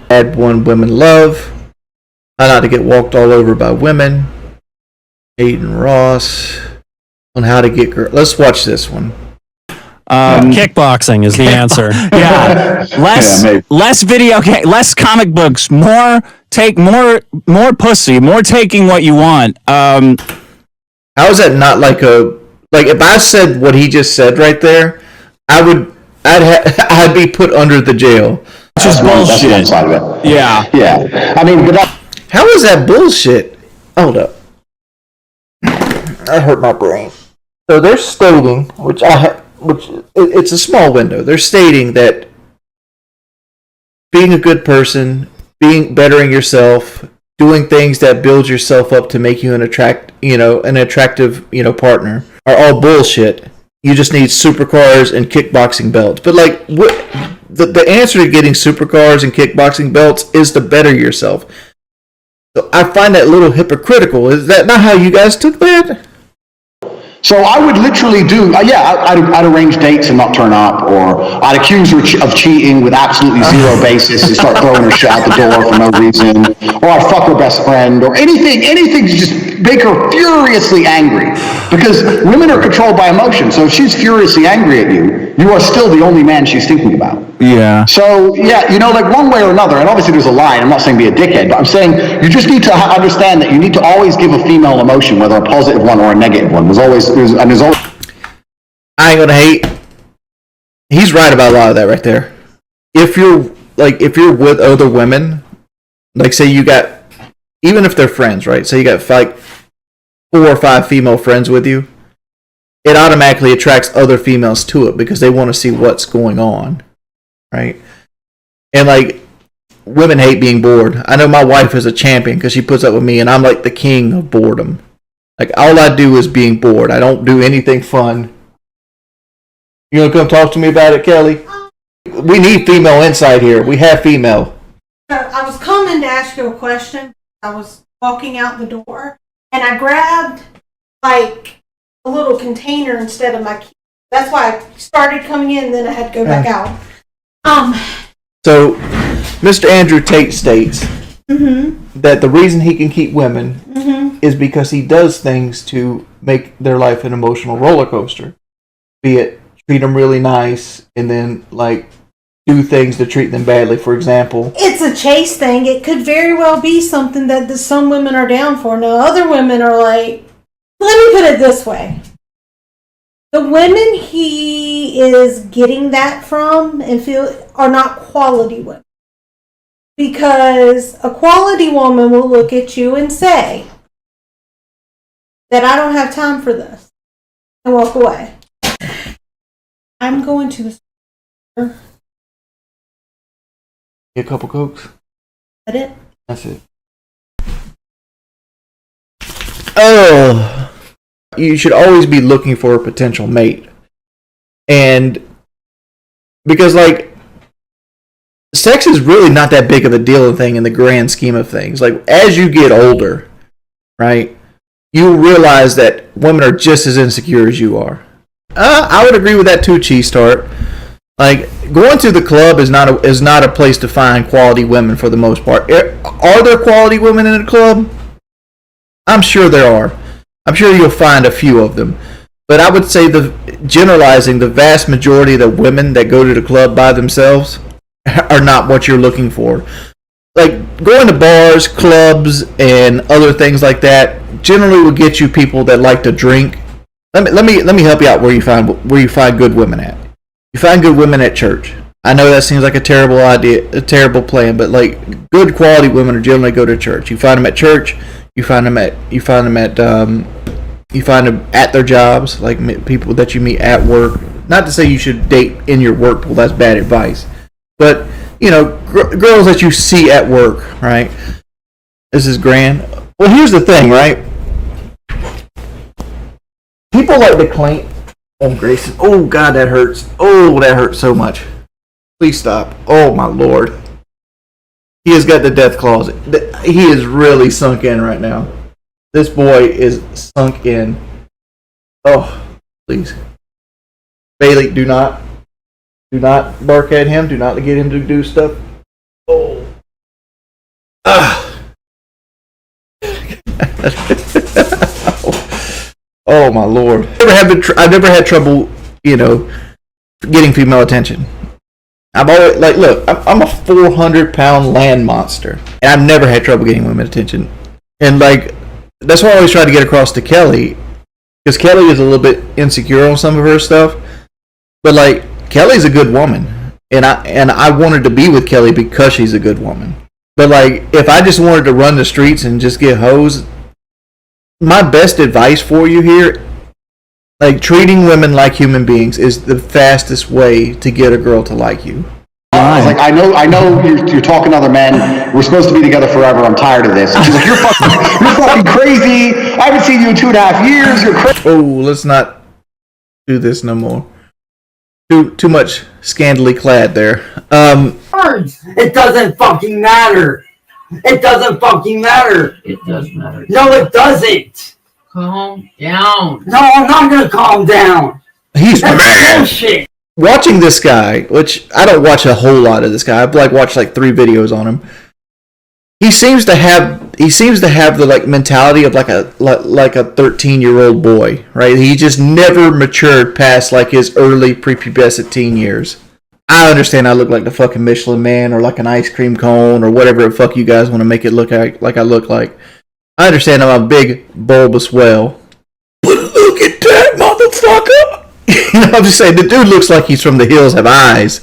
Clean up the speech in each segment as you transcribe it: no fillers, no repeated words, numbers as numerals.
bad one women love, how not to get walked all over by women, Aiden Ross on how to get girls. Let's watch this one. Kickboxing is the answer. Yeah, less video, less comic books, more pussy, more taking what you want. How is that not like if I said what he just said right there, I'd be put under the jail. It's just bullshit. That's one side of it. Yeah. I mean, but how is that bullshit? Hold up. I hurt my brain. So they're stating, which it's a small window. They're stating that being a good person, bettering yourself, doing things that build yourself up to make you an attractive, partner are all bullshit. You just need supercars and kickboxing belts. But like, the answer to getting supercars and kickboxing belts is to better yourself. So I find that a little hypocritical. Is that not how you guys took that? So I would literally do, I'd arrange dates and not turn up, or I'd accuse her of cheating with absolutely zero basis and start throwing her shit out the door for no reason, or I'd fuck her best friend, or anything to just make her furiously angry. Because women are controlled by emotion, so if she's furiously angry at you, you are still the only man she's thinking about. Yeah. So, like one way or another, and obviously there's a line, I'm not saying be a dickhead, but I'm saying you just need to understand that you need to always give a female emotion, whether a positive one or a negative one. There's always I ain't gonna hate. He's right about a lot of that right there. If you're with other women, like say you got, even if they're friends, right? Say you got like 4 or 5 female friends with you, it automatically attracts other females to it because they want to see what's going on, right? And like, women hate being bored. I know my wife is a champion because she puts up with me, and I'm like the king of boredom. Like, all I do is being bored. I don't do anything fun. You gonna come talk to me about it, Kelly? We need female insight here. We have female. I was coming to ask you a question. I was walking out the door, and I grabbed, like, a little container instead of my key. That's why I started coming in, then I had to go back out. So, Mr. Andrew Tate states that the reason he can keep women is because he does things to make their life an emotional roller coaster. Be it treat them really nice and then like do things to treat them badly. For example, it's a chase thing. It could very well be something that some women are down for. Now, other women are like, let me put it this way. The women he is getting that from and feel are not quality women. Because a quality woman will look at you and say that I don't have time for this and walk away. I'm going to the store. Get a couple Cokes. That it? That's it. Oh, you should always be looking for a potential mate. And because like, sex is really not that big of a deal thing in the grand scheme of things. Like, as you get older, right, you realize that women are just as insecure as you are. I would agree with that too, Cheese Tart. Like, going to the club is not a place to find quality women for the most part. Are there quality women in the club? I'm sure there are. I'm sure you'll find a few of them. But I would say generalizing, the vast majority of the women that go to the club by themselves are not what you're looking for. Like, going to bars, clubs, and other things like that generally will get you people that like to drink. Let me help you out where you find good women at. You find good women at church. I know that seems like a terrible idea, a terrible plan, but like, good quality women are generally go to church. You find them at church. You find them at their jobs, like people that you meet at work. Not to say you should date in your work pool. That's bad advice. But, girls that you see at work, right? This is grand. Well, here's the thing, right? People like to claim... Oh, Grayson. Oh, God, that hurts. Oh, that hurts so much. Please stop. Oh, my Lord. He has got the death clause. He is really sunk in right now. This boy is sunk in. Oh, please. Bailey, do not bark at him. Do not get him to do stuff. Oh, Oh my lord! I've never had trouble, getting female attention. I'm always like, look, I'm a 400-pound land monster, and I've never had trouble getting women attention. And like, that's why I always try to get across to Kelly, because Kelly is a little bit insecure on some of her stuff. But like, Kelly's a good woman, and I wanted to be with Kelly because she's a good woman. But like, if I just wanted to run the streets and just get hoes, my best advice for you here, like, treating women like human beings is the fastest way to get a girl to like you. I was like, I know you're talking to other men. We're supposed to be together forever. I'm tired of this. And she's like, you're fucking crazy. I haven't seen you in 2.5 years. You're crazy. Oh, let's not do this no more. Too much scantily clad there. It doesn't fucking matter. It doesn't fucking matter. It does matter. No, it doesn't. Calm down. No, I'm not gonna calm down. He's mad. Bullshit. Watching this guy, which I don't watch a whole lot of this guy. I've watched 3 videos on him. He seems to have the like mentality of like a 13-year-old boy, right? He just never matured past like his early prepubescent teen years. I understand I look like the fucking Michelin Man or like an ice cream cone or whatever the fuck you guys want to make it look like I look like. I understand I'm a big bulbous whale. But look at that motherfucker! I'm just saying, the dude looks like he's from the hills have eyes.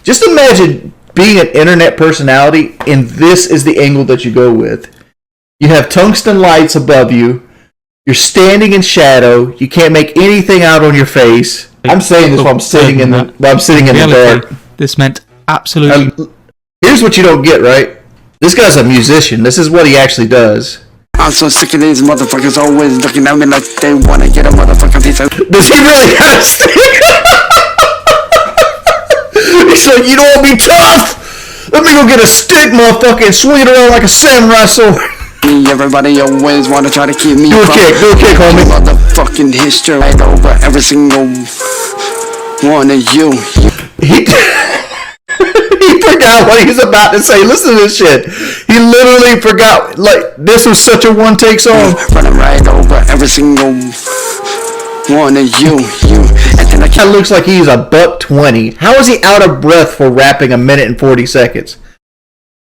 Just imagine being an internet personality, and this is the angle that you go with. You have tungsten lights above you. You're standing in shadow. You can't make anything out on your face. I'm saying this while I'm sitting in the dark. This meant absolutely. Here's what you don't get, right? This guy's a musician. This is what he actually does. I'm so sick of these motherfuckers always looking at me like they want to get a motherfucking piece of... Does he really have a stick? He's like, you don't want to be tough? Let me go get a stick, motherfucker, and swing it around like a samurai sword. Everybody always want to try to keep me do a kick, homie. Motherfucking history right over every single one of you. He forgot what he was about to say. Listen to this shit. He literally forgot. Like, this was such a one-take song. Running right over every single one of you. And then That looks like he's a $120. How is he out of breath for rapping 1 minute and 40 seconds?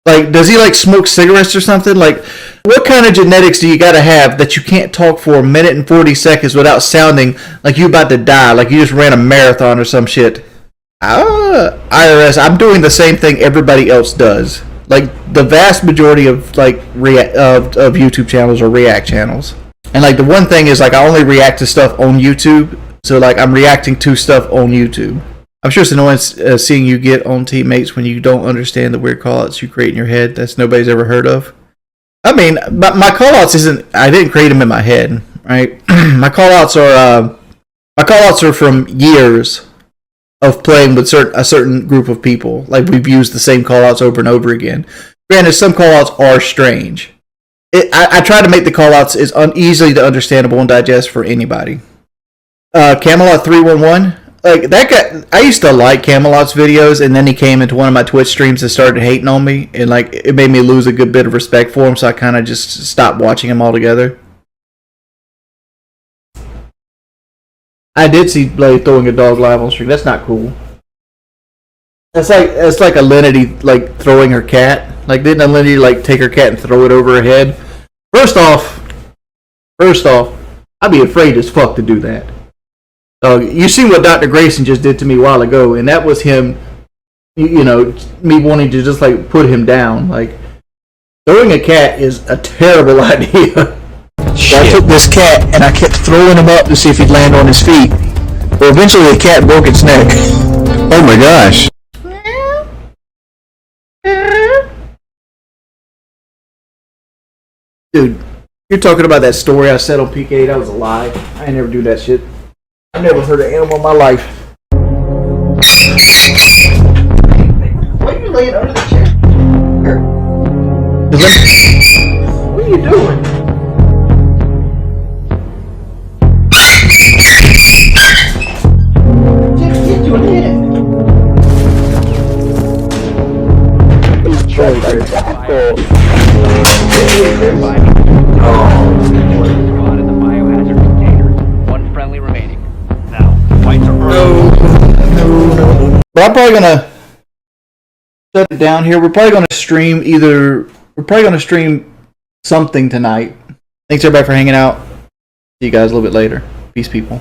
Like, does he like smoke cigarettes or something? Like, what kind of genetics do you gotta have that you can't talk for 1 minute and 40 seconds without sounding like you about to die, like you just ran a marathon or some shit? IRS, I'm doing the same thing everybody else does. Like, the vast majority of like of YouTube channels are react channels. And like, the one thing is, like, I only react to stuff on YouTube. So like, I'm reacting to stuff on YouTube. I'm sure it's annoying seeing you get on teammates when you don't understand the weird callouts you create in your head that's nobody's ever heard of. I mean, my callouts I didn't create them in my head, right? My callouts are from years of playing with a certain group of people. Like, we've used the same callouts over and over again. Granted, some callouts are strange. I try to make the callouts as easily to understandable and digest for anybody. Camelot 311, like, that guy, I used to like Camelot's videos, and then he came into one of my Twitch streams and started hating on me, and like, it made me lose a good bit of respect for him, so I kind of just stopped watching him altogether. I did see Blade throwing a dog live on stream. That's not cool. That's like Alinity like throwing her cat. Like, didn't Alinity like take her cat and throw it over her head? First off, I'd be afraid as fuck to do that. You see what Dr. Grayson just did to me a while ago, and that was him, me wanting to just like put him down. Like, throwing a cat is a terrible idea. So I took this cat and I kept throwing him up to see if he'd land on his feet. Well, eventually the cat broke its neck. Oh my gosh. Dude, you're talking about that story I said on PK, that was a lie. I ain't never do that shit. I never heard an animal in my life. Why are you laying under the chair? What are you doing? Just get your head. One friendly remaining. Now, fights are But I'm probably gonna shut it down here. We're probably gonna stream something tonight. Thanks everybody for hanging out. See you guys a little bit later. Peace, people.